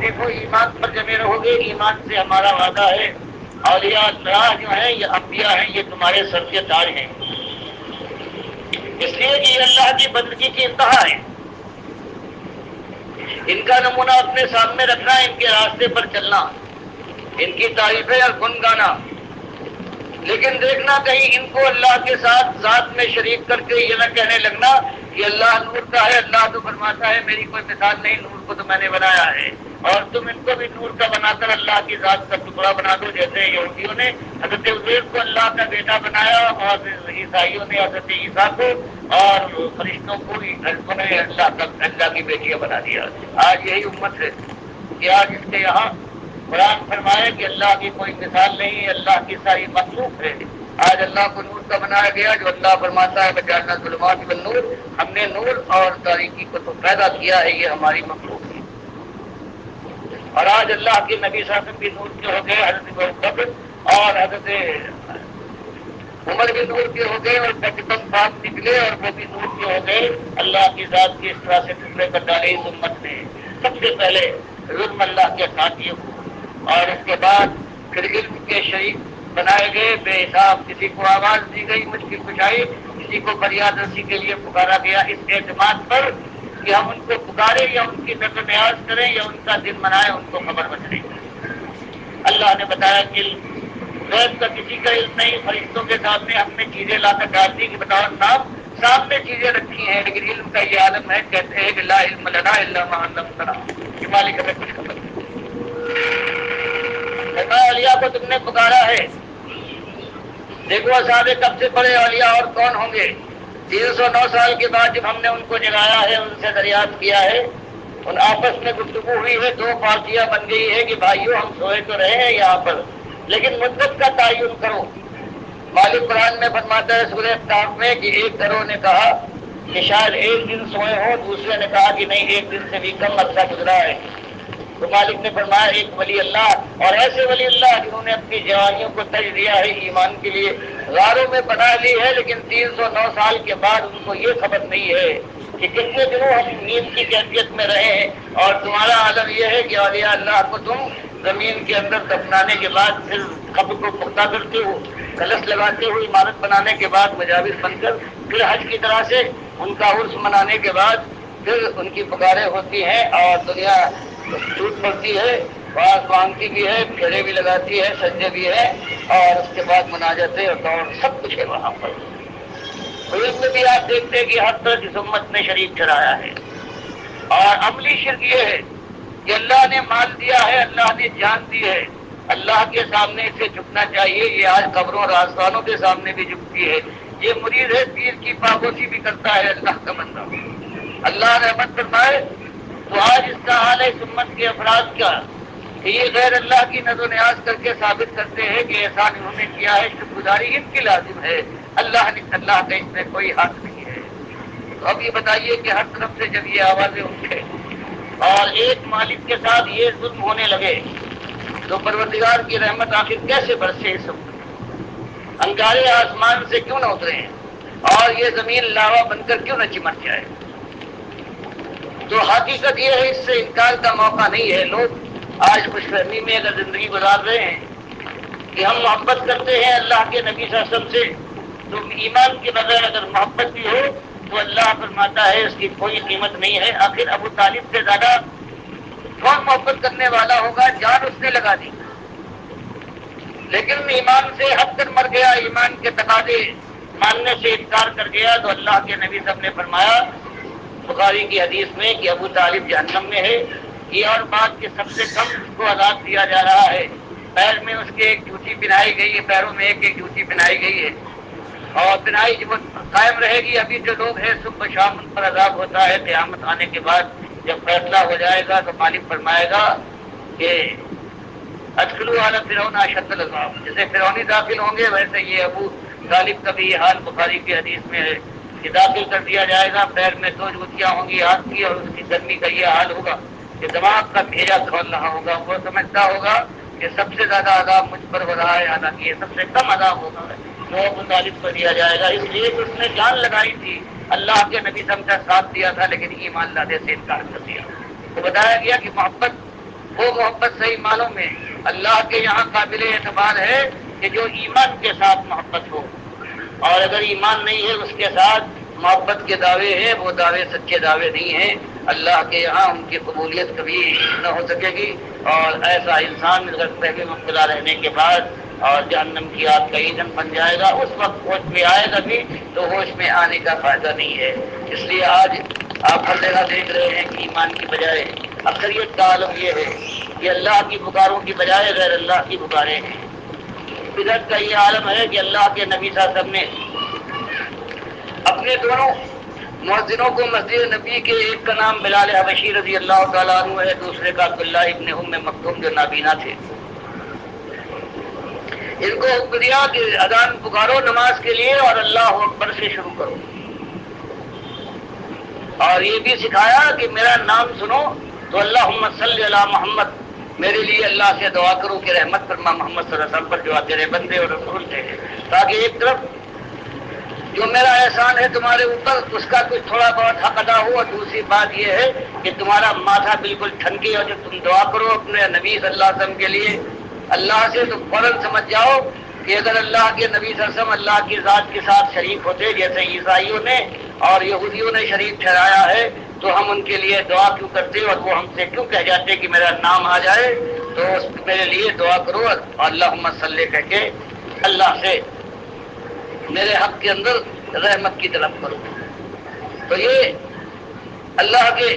دیکھو ایمان پر جمے رہو گے، ایمان سے ہمارا وعدہ ہے، اولیاء اللہ جو ہیں یہ انبیاء ہیں، یہ تمہارے سر کے تاج ہیں، اس لیے کہ یہ اللہ کی بندگی کی انتہا ہے۔ ان کا نمونہ اپنے سامنے رکھنا، ان کے راستے پر چلنا، ان کی تعریفیں اور گن گانا، لیکن دیکھنا کہیں ان کو اللہ کے ساتھ ذات میں شریک کر کے یہ نہ کہنے لگنا کہ اللہ نور کا ہے، اللہ تو فرماتا ہے میری کوئی مثال نہیں، نور کو تو میں نے بنایا ہے، اور تم ان کو بھی نور کا بنا کر اللہ کی ذات کا ٹکڑا بنا دو، جیسے یہودیوں نے حضرت عزیر کو اللہ کا بیٹا بنایا اور عیسائیوں نے حضرت عیسیٰ کو اور فرشتوں کو اللہ کی بیٹیاں بنا دیا۔ آج یہی امت ہے کہ آج اس کے یہاں قرآن فرمائے کہ اللہ کی کوئی مثال نہیں ہے، اللہ کی ساری مخلوق ہے۔ آج اللہ کو نور کا بنایا گیا، جو اللہ فرماتا ہے بجعلنا الظلمات والنور، ہم نے نور اور تاریکی کو تو پیدا کیا ہے، یہ ہماری مخلوق ہے۔ اور آج اللہ کے نبی صلی اللہ علیہ وسلم بھی نور کے ہو گئے، حضرت ابوبکر اور حضرت عمر بھی نور کے ہو گئے، اور پاکستان صاحب نکلے اور وہ بھی نور کے ہو گئے۔ اللہ کی ذات کی اس طرح سے ٹکڑے کر ڈالے اس امت نے۔ سب سے پہلے ظلم اللہ کے ساتھیوں کو، اور اس کے بعد پھر علم کے شریک بنائے گئے بے حساب، کسی کو آواز دی گئی مشکل کشائی، کسی کو فریاد رسی کے لیے پکارا گیا، اس اعتماد پر کہ ہم ان کو پکاریں یا ان کی نظر نیاز کریں یا ان کا دن منائیں، ان کو خبر بچے۔ اللہ نے بتایا کہ غیب کا کسی کا علم نہیں، فرشتوں کے سامنے ہم نے چیزیں لا کر ڈال دی کہ بتاؤ نام، سامنے چیزیں رکھی ہیں، لیکن علم کا یہ عالم ہے، کہتے ہیں کہ لا علم لنا الا ما علمتنا، کہ مالک ہمیں کچھ خبر نہیں۔ اولیاء کو تم نے پکارا ہے، دیکھو اصحاب کب سے بڑے اولیاء اور کون ہوں گے۔ 309 سال کے بعد جب ہم نے ان کو جگایا ہے، ان سے دریافت کیا ہے، ان آپس میں گفتگو ہوئی ہے، دو پارٹیاں بن گئی ہے کہ بھائیو ہم سوئے تو رہے ہیں یہاں پر، لیکن مدت کا تعین کرو۔ مالک قرآن میں فرماتا ہے سورہ احقاف میں کہ ایک گروہ نے کہا کہ شاید ایک دن سوئے ہو، دوسرے نے کہا کہ نہیں ایک دن سے بھی کم عرصہ گزرا ہے۔ تو مالک نے فرمایا ایک ولی اللہ، اور ایسے ولی اللہ جنہوں نے اپنی جوانیوں کو تج دیا ہے ایمان کے لیے، غاروں میں پناہ لی ہے، لیکن 309 سال کے بعد ان کو یہ خبر نہیں ہے کہ کتنے دنوں ہم نیند کی کیفیت میں رہے ہیں۔ اور تمہارا عالم یہ ہے کہ اولیاء اللہ کو تم زمین کے اندر دفنانے کے بعد پھر قبر کو پختہ کرتے ہو، کلش لگاتے ہو، عمارت بنانے کے بعد مجاور بن کر، پھر حج کی طرح سے ان کا عرس منانے کے بعد پھر ان کی پکاریں ہوتی ہیں اور دنیا ٹوٹ پڑتی ہے، باز مانگتی بھی ہے، پھیرے بھی لگاتی ہے، سجدے بھی ہے، اور اس کے بعد مناجتیں اور دور سب کچھ ہے وہاں پر۔ اس میں بھی آپ دیکھتے ہیں کہ ہر طرح کی امت نے شریک ٹھہرایا ہے۔ اور عملی شرک یہ ہے کہ اللہ نے مال دیا ہے، اللہ نے جان دی ہے، اللہ کے سامنے سے جھکنا چاہیے۔ یہ آج قبروں رازدانوں کے سامنے بھی جھکتی ہے۔ یہ مرید ہے، پیر کی پابوسی بھی کرتا ہے اللہ کا بندہ۔ اللہ رحمت فرمائے تو آج اس کا حال ہے اس امت کے افراد کا کہ یہ غیر اللہ کی نظر و نیاز کر کے ثابت کرتے ہیں کہ احسان انہوں نے کیا ہے، شکر گزاری ان کی لازم ہے، اللہ کا اس میں کوئی حق نہیں ہے۔ تو اب یہ بتائیے کہ ہر طرف سے جب یہ آوازیں اٹھے اور ایک مالک کے ساتھ یہ ظلم ہونے لگے تو پروردگار کی رحمت آخر کیسے برسے اس وقت؟ انگارے آسمان سے کیوں نہ اترے ہیں اور یہ زمین لاوا بن کر کیوں نہ چمٹ جائے؟ تو حقیقت یہ ہے، اس سے انکار کا موقع نہیں ہے۔ لوگ آج خوش فہمی میں اگر زندگی گزار رہے ہیں کہ ہم محبت کرتے ہیں اللہ کے نبی صلی اللہ علیہ وسلم سے، تو ایمان کے بغیر اگر محبت بھی ہو تو اللہ فرماتا ہے اس کی کوئی قیمت نہیں ہے۔ آخر ابو طالب سے زیادہ کون محبت کرنے والا ہوگا؟ جان اس نے لگا دی، لیکن ایمان سے ہٹ کر مر گیا، ایمان کے تقاضے ماننے سے انکار کر گیا، تو اللہ کے نبی صاحب نے فرمایا بخاری کی حدیث میں کہ ابو طالب جہنم میں ہے۔ یہ اور بات کہ سب سے کم اس کو عذاب دیا جا رہا ہے، پیر میں اس کے ایک جوتی پہنائی گئی ہے، پیروں میں ایک ایک جوتی پہنائی گئی ہے، اور پہنائی جب قائم رہے گی۔ ابھی جو لوگ ہیں صبح شام ان پر عذاب ہوتا ہے، قیامت آنے کے بعد جب فیصلہ ہو جائے گا تو مالک فرمائے گا کہ ادخلوا علی فرعون اشد العذاب، جیسے فرعونی داخل ہوں گے ویسے یہ ابو طالب کا بھی یہ حال بخاری کی حدیث میں ہے کہ داخل کر دیا جائے گا، پیر میں 2 جوتیاں ہوں گی ہاتھ کی، اور اس کی گرمی کا یہ حال ہوگا کہ دماغ کا بھیجا کھول رہا ہوگا۔ وہ سمجھتا ہوگا کہ سب سے زیادہ عذاب مجھ پر ہو رہا ہے، حالانکہ یہ سب سے کم عذاب ہوگا جو ابو طالب کو دیا جائے گا، اس لیے کہ اس نے جان لگائی تھی، اللہ کے نبی صلی اللہ علیہ وسلم کا ساتھ دیا تھا، لیکن ایمان لانے سے انکار کر دیا۔ تو بتایا گیا کہ محبت وہ محبت صحیح معنوں میں اللہ کے یہاں قابل اعتبار ہے کہ جو ایمان کے ساتھ محبت ہو، اور اگر ایمان نہیں ہے اس کے ساتھ محبت کے دعوے ہیں، وہ دعوے سچے دعوے نہیں ہیں، اللہ کے یہاں ان کی قبولیت کبھی نہ ہو سکے گی۔ اور ایسا انسان غصے میں مبتلا رہنے کے بعد اور جہنم کی آگ کا ایندھن بن جائے گا، اس وقت ہوش میں آئے گا بھی تو ہوش میں آنے کا فائدہ نہیں ہے۔ اس لیے آج آپ ہر جگہ دیکھ رہے ہیں کہ ایمان کی بجائے اکثریت کا عالم یہ ہے کہ اللہ کی پکاروں کی بجائے غیر اللہ کی پکاریں ہیں۔ بدعت کا یہ عالم ہے کہ اللہ کے نبی صلی اللہ علیہ وسلم نے اپنے دونوں مؤذنوں کو مسجد نبی کے، ایک کا نام بلال حبشی رضی اللہ تعالیٰ عنہ ہے، دوسرے کا عبداللہ ابن ام مکتوم جو نابینا تھے، ان کو حکم دیا کہ اذان پکارو نماز کے لیے اور اللہ اکبر سے شروع کرو، اور یہ بھی سکھایا کہ میرا نام سنو تو اللہم صلی علی محمد، میرے لیے اللہ سے دعا کرو کہ رحمت فرما محمد صلی اللہ علیہ وسلم پر جو تیرے بندے اور رسول تھے، تاکہ ایک طرف جو میرا احسان ہے تمہارے اوپر اس کا کچھ تھوڑا بہت حق ادا ہو، اور دوسری بات یہ ہے کہ تمہارا ماتھا بالکل ٹھنکے، اور جب تم دعا کرو اپنے نبی صلی اللہ علیہ وسلم کے لیے اللہ سے تو فوراً سمجھ جاؤ کہ اگر اللہ کے نبی صلی اللہ علیہ وسلم اللہ کی ذات کے ساتھ شریک ہوتے جیسے عیسائیوں نے اور یہودیوں نے شریک ٹھہرایا ہے تو ہم ان کے لیے دعا کیوں کرتے اور وہ ہم سے کیوں کہہ جاتے کہ میرا نام آ جائے تو میرے لیے دعا کرو اور اللہم صلی کہہ کے اللہ سے میرے حق کے اندر رحمت کی طلب کرو۔ تو یہ اللہ کے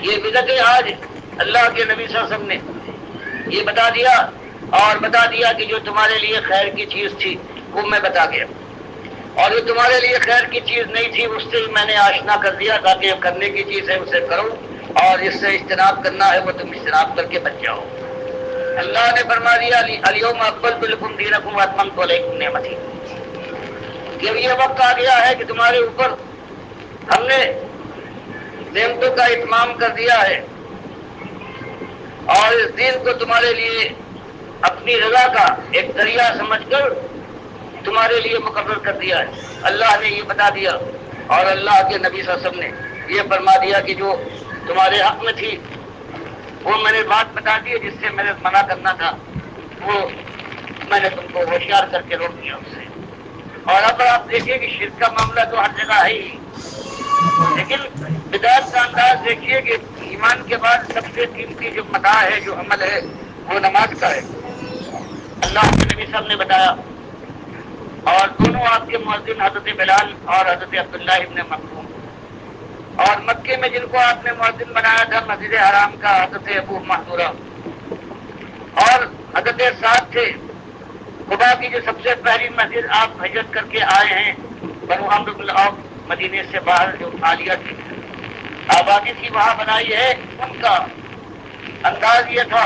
یہ بدعتیں آج اللہ کے نبی صلی اللہ علیہ وسلم نے یہ بتا دیا، اور بتا دیا کہ جو تمہارے لیے خیر کی چیز تھی وہ میں بتا گیا، اور جو تمہارے لیے خیر کی چیز نہیں تھی اس سے میں نے آشنا کر دیا تاکہ کرنے کی چیز ہے اسے کرو، اور جس سے اجتناب کرنا ہے وہ تم اجتناب کر کے بچ جاؤ۔ اللہ نے فرما دیا الیوم اکملت لکم دینکم واتممت علیکم نعمتی، جب یہ وقت آ گیا ہے کہ تمہارے اوپر ہم نے نعمتوں کا اتمام کر دیا ہے اور اس دین کو تمہارے لیے اپنی رضا کا ایک ذریعہ سمجھ کر تمہارے لیے مقرر کر دیا ہے، اللہ نے یہ بتا دیا، اور اللہ کے نبی صلی اللہ علیہ وسلم نے یہ فرما دیا کہ جو تمہارے حق میں تھی وہ میں نے بات بتا دی، جس سے میں نے منع کرنا تھا وہ میں نے تم کو ہوشیار کر کے روک دیا اس سے۔ اور اب آپ دیکھیے کہ شرک کا معاملہ تو ہر جگہ ہے ہی، لیکن بدعت کا انداز دیکھیے کہ ایمان کے بعد سب سے قیمتی جو متاع ہے، جو عمل ہے، وہ نماز کا ہے۔ اللہ کے نبی صاحب نے بتایا، اور دونوں آپ کے مؤذن حضرت بلال اور حضرت عبداللہ ابن مکتوم، اور مکے میں جن کو آپ نے مؤذن بنایا تھا مسجد حرام کا حضرت ابو محذورہ، اور حضرت سعد تھے خدا کی جو سب سے پہلی مسجد آپ ہجرت کر کے آئے ہیں بنو عمرو بن العوف، مدینے سے باہر جو عالیہ کی آبادی تھی وہاں بنائی ہے، ان کا انداز یہ تھا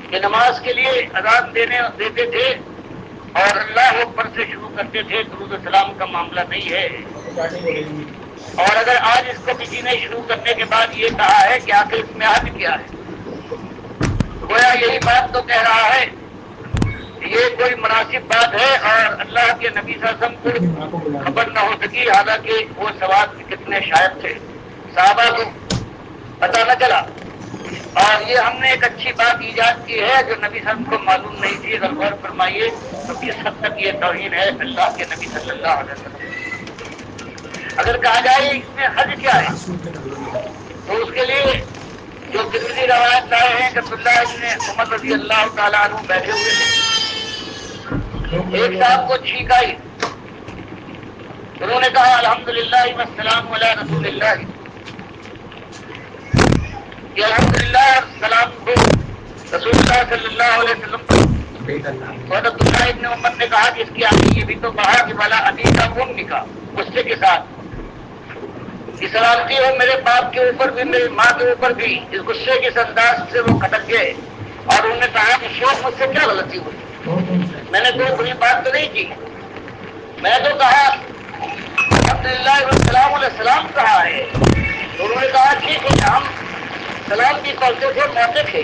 کہ نماز کے لیے اذان دیتے تھے اور اللہ اکبر سے شروع کرتے تھے، درود السلام کا معاملہ نہیں ہے۔ اور اگر آج اس کو کسی نے شروع کرنے کے بعد یہ کہا ہے کہ آخر اس میں حد کیا ہے، گویا یہی بات تو کہہ رہا ہے یہ کوئی مناسب بات ہے، اور اللہ کے نبی صلی اللہ علیہ وسلم کو خبر نہ ہو سکی، حالانکہ وہ ثواب کتنے شاید تھے، صحابہ کو پتہ نہ چلا۔ اور یہ ہم نے ایک اچھی بات ایجاد کی ہے جو نبی صلی اللہ علیہ وسلم کو معلوم نہیں تھی، اگر غور فرمائیے تو کس حد تک یہ توہین ہے اللہ کے نبی صلی اللہ علیہ وسلم۔ اگر کہا جائے اس میں حج کیا ہے تو اس کے لیے جو ترمذی روایت لائے ہیں کہ عبداللہ ابن عمر رضی اللہ تعالیٰ عنہ بیٹھے ہوئے تھے، ایک صاحب کو چھینک آئی، انہوں نے کہا الحمدللہ والسلام علی رسول اللہ، کہ الحمدللہ سلام ہو رسول اللہ صلی اللہ علیہ وسلم پر۔ اور عبداللہ ابن عمر نے کہا کہ اس کی آگے یہ بھی تو کہا کہ والا ابھی کا امک کا غصے کے ساتھ کہ سلامتی ہو میرے باپ کے اوپر بھی میری ماں کے اوپر بھی، اس غصے کے انداز سے وہ کھٹک گئے، اور انہوں نے کہا کہ شیخ مجھ سے کیا غلطی ہوئی، میں نے کوئی بری بات تو نہیں کی، میں تو کہا الحمدللہ والسلام علیہ السلام کہا ہے۔ تو انہوں نے کہا ٹھیک ہے ہم سلام بھی کرتے تھے، موقع تھے،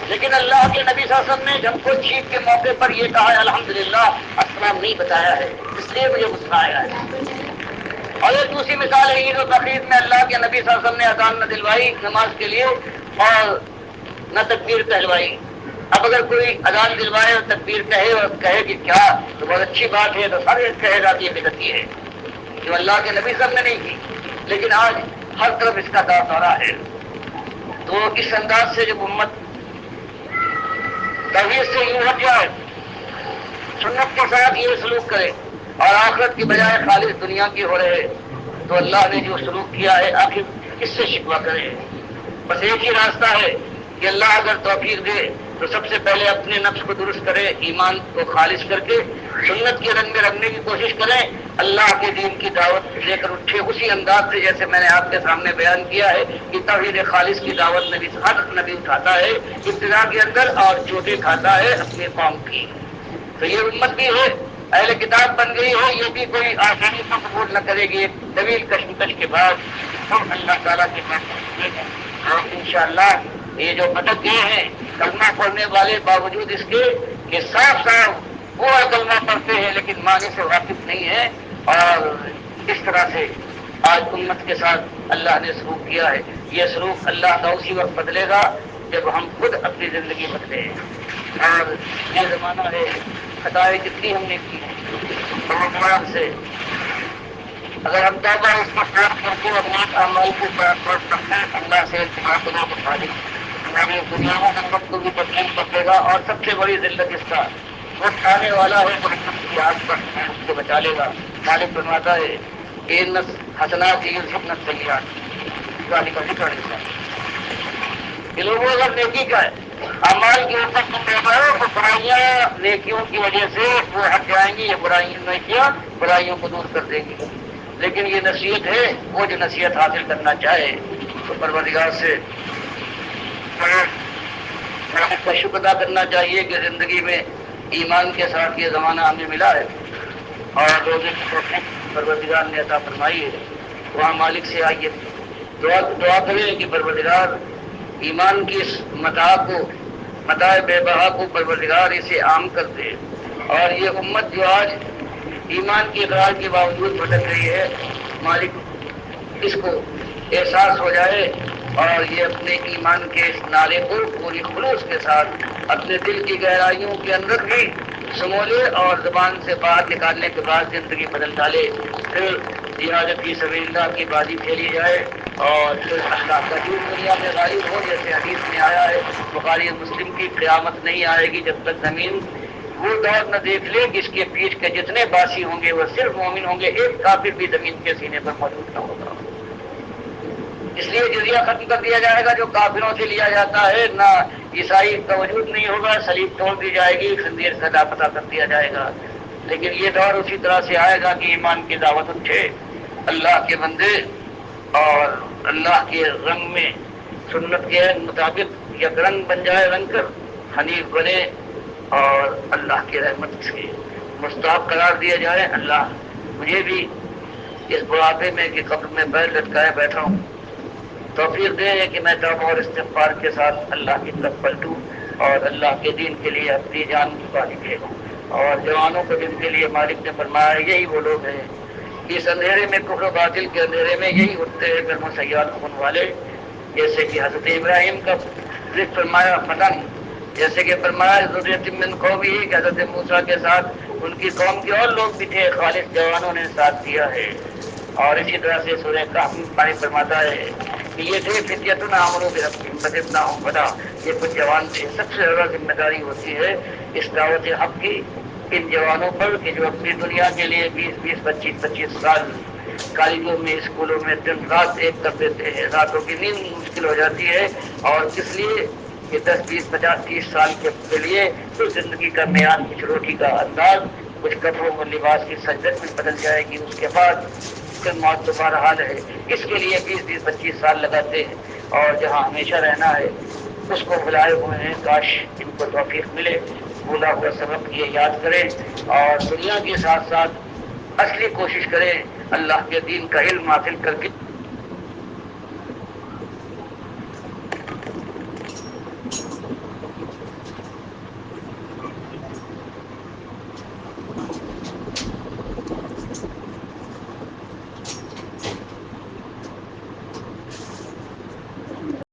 لیکن اللہ کے نبی صلی اللہ علیہ وسلم نے جب کو چھینک کے موقع پر یہ کہا ہے الحمدللہ السلام نہیں بتایا ہے، اس لیے مجھے غصہ آیا ہے۔ اور ایک دوسری مثال ہے عید و تقریب میں اللہ کے نبی صلی اللہ علیہ وسلم نے اذان نہ دلوائی نماز کے لیے، اور نہ تکبیر کہلوائی. اب اگر کوئی اذان دلوائے اور تکبیر کہے اور کہے کہ کیا تو بہت اچھی بات ہے، تو ہر ایک کہے گا کہ یہ بدعتی ہے جو اللہ کے نبی صاحب نے نہیں کی. لیکن آج ہر طرف اس کا دور دورہ ہے. تو اس انداز سے جب امت توحید سے یوں ہٹ جائے، سنت کے ساتھ یہ سلوک کرے اور آخرت کی بجائے خالص دنیا کی ہو رہے، تو اللہ نے جو سلوک کیا ہے آخر کس سے شکوہ کرے؟ بس ایک ہی راستہ ہے کہ اللہ اگر توفیق دے تو سب سے پہلے اپنے نفس کو درست کرے، ایمان کو خالص کر کے سنت کے رنگ میں رکھنے کی کوشش کریں، اللہ کے دین کی دعوت لے کر اٹھے اسی انداز سے جیسے میں نے آپ کے سامنے بیان کیا ہے کہ توحید خالص کی دعوت نبی ہر نبی اٹھاتا ہے ابتدا کے اندر اور چوٹے کھاتا ہے اپنے قوم کی. تو یہ امت بھی ہے، اہل کتاب بن گئی ہے، یہ بھی کوئی آسانی سے قبول نہ کرے گی. ایک طویل کشمکش کے بعد ہم اللہ تعالیٰ کے پاس اور انشاءاللہ یہ جو بھٹک گئے ہیں کلمہ پڑھنے والے باوجود اس کے کہ صاف صاف وہ کلمہ پڑھتے ہیں لیکن معنی سے واقف نہیں ہے، اور اس طرح سے آج امت کے ساتھ اللہ نے سلوک کیا ہے. یہ سلوک اللہ کا اسی وقت بدلے گا جب ہم خود اپنی زندگی بدلے. اور یہ زمانہ ہے خطائیں جتنی ہم نے کی ہیں سے اگر ہم توبہ اس کو پراپت کر کے اپنے اعمال کو پراپت کرتے ہیں اللہ سے التماس اٹھا دی ہماری دنیا میں ہمت کو بھی تبدیل کر دے گا. اور سب سے بڑی ذلت اس کا وہ کھانے والا ہے تو کی آگ پر اس کو بچا لے گا. مالک فرماتا ہے کہ حسنات حسنت سیئات گالی کا ذکر لوگوں اگر نیکی کا ہے اعمال کے اوپر تم رہو تو برائیاں نیکیوں کی وجہ سے وہ ہٹ جائیں گی، یہ برائیاں نیکیاں برائیوں کو دور کر دیں گی. لیکن یہ نصیحت ہے، وہ جو نصیحت حاصل کرنا چاہے تو پروردگار سے کا شکر ادا کرنا چاہیے کہ زندگی میں ایمان کے ساتھ یہ زمانہ ہمیں ملا ہے اور روزے کی توفیق پروردگار نے عطا فرمائی ہے. وہاں مالک سے آئیے دعا کریں کہ پروردگار ایمان کی اس متاع بے بہا کو پروردگار اسے عام کر دے. اور یہ امت جو آج ایمان کی اقرار کے باوجود بھٹک رہی ہے، مالک اس کو احساس ہو جائے اور یہ اپنے ایمان کے اس نعرے کو پوری خلوص کے ساتھ اپنے دل کی گہرائیوں کے اندر بھی سمولے اور زبان سے باہر نکالنے کے بعد زندگی بدل ڈالے. پھر جہاد فی سبیل اللہ کی بازی کھیلی جائے اور پھر اللہ کا دین دنیا میں غالب ہو. جیسے حدیث میں آیا ہے بخاری مسلم کی قیامت نہیں آئے گی جب تک زمین وہ دور نہ دیکھ لے کہ اس کے پیٹھ کے جتنے باسی ہوں گے وہ صرف مومن ہوں گے، ایک کافر بھی زمین کے سینے پر موجود نہ ہوگا. اس لیے جزیہ ختم کر دیا جائے گا جو کافروں سے لیا جاتا ہے، نہ عیسائی کا وجود نہیں ہوگا، صلیب توڑ دی جائے گی، خنزیر سے لاپتہ کر دیا جائے گا. لیکن یہ دور اسی طرح سے آئے گا کہ ایمان کی دعوت اٹھے، اللہ کے بندے اور اللہ کے رنگ میں سنت کے مطابق یک رنگ بن جائے، رنگ کر حنیف بنے اور اللہ کی رحمت سے مستحق قرار دیا جائے. اللہ مجھے بھی اس بڑھاپے میں کہ قبر میں پیر لٹکائے بیٹھا ہوں توفیق دے کہ میں توبہ اور استغفار کے ساتھ اللہ کی طرف پلٹوں اور اللہ کے دین کے لیے اپنی جان قربانی دے دوں. اور جوانوں کو جن کے لیے مالک نے فرمایا یہی وہ لوگ ہیں اس اندھیرے میں، کفر و باطل کے اندھیرے میں یہی اٹھتے ہیں گرم و سیال خون والے. جیسے کہ حضرت ابراہیم کا ذکر فرمایا فتن، جیسے کہ فرمایا ذریۃ من قومہ کہ حضرت موسیٰ کے ساتھ ان کی قوم کے اور لوگ بھی تھے، خالص جوانوں نے ساتھ دیا ہے. اور اسی طرح سے سورہ کہف میں فرماتا ہے کہ یہ تھے فتیۃ آمنوا بربہم فزدناہم ہدی، یہ کچھ جوان تھے. سب سے زیادہ ذمہ داری ہوتی ہے اس دعوت حق کی ان جوانوں پر کہ جو اپنی دنیا کے لیے 20 25 سال کالجوں میں اسکولوں میں دن رات ایک کر دیتے ہیں، راتوں کی نیند مشکل ہو جاتی ہے. اور کس لیے کہ 10 20 50 30 سال کے لیے تو زندگی کا معیار کچھ روٹی کا انداز کچھ کپڑوں اور لباس کی سجت میں بدل جائے گی، اس کے بعد پھر موت دوبارہ حال ہے. اس کے لیے 20 25 سال لگاتے ہیں اور جہاں ہمیشہ رہنا ہے اس کو بلائے ہوئے ہیں. کاش ان کو توفیق ملے، بولا ہوا سبق یہ یاد کریں اور دنیا کے ساتھ ساتھ اصلی کوشش کریں اللہ کے دین کا علم حاصل کر کے